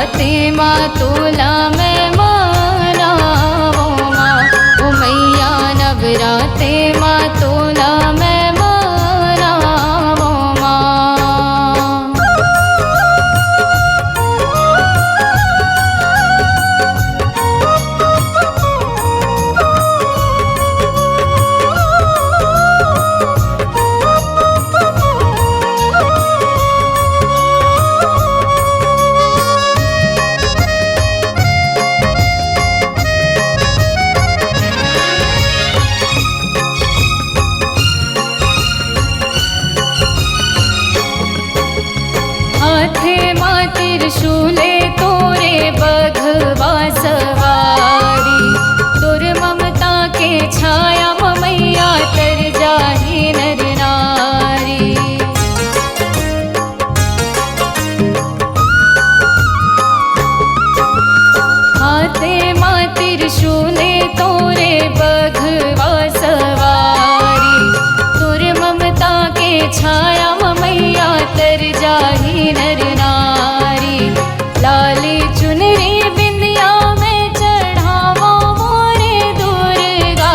नवराते माँ तोला मैं मनावो माँ। ओ मैया नवराते माँ तोला मैं मनावो माँ। हाथे माँ त्रिशूले तोरे बघवा सवारी। तोर ममता के छाया मैया तर जाही नर नारी। हाथे माँ त्रिशूले तोरे बघवा सवारी। तोर ममता के छाया मैया तर जाही नर नारी। लाली चुनरी बिंदिया में चढ़ावा मोरे दुर्गा।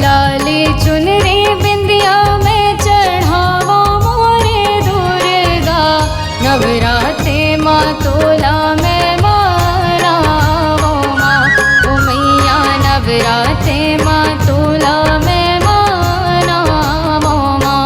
लाली चुनरी बिंदिया में चढ़ावा मोरे दुर्गा। नवराते माँ तोला मैं मनावो माँ। ओ मैया नवराते माँ तोला मैं मनावो माँ।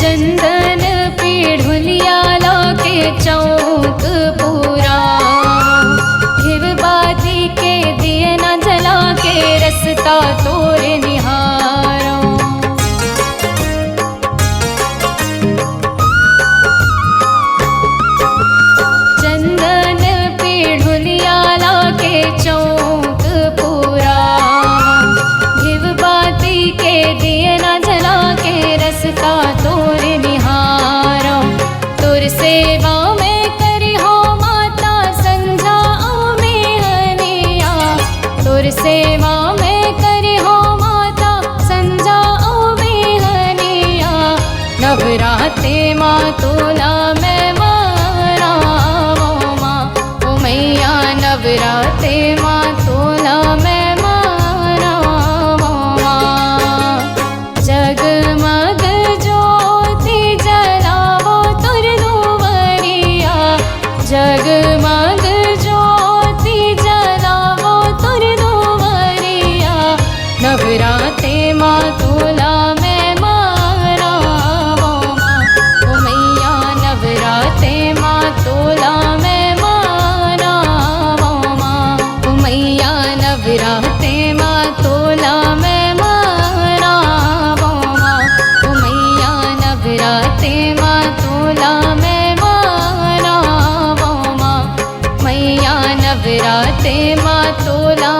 चंदन पीढ़ुलिया लाके चौक पूरा। घिव बाती के दिए न जला के रसता तोरे निहारो। चंदन पीढ़ुलिया लाके चौक पूरा। घिव बाती के दिए न जला के रसता तोरे निहारो। तोर सेवा में करी हो माता संझा में हनिया। तोर सेवा में करी हो माता संझा में हनिया। नवराते माँ तोला मैं मनावो माँ। ओ मैया नवराते माँ तोला मैं मनावो माँ। जगमग ज्योति जलावो तुर दुवरिया। जगमग ज्योति जलावो तुर दुवरिया। नवराते माँ तोला मैं मनावो माँ। ओ मैया नवराते माँ तोला मैं मनावो माँ। ओ मैया नवराते माँ तोला मैं मनावो माँ। ओ मैया नवराते माँ तोला मैं मनावो माँ। मैया नवराते माँ तोला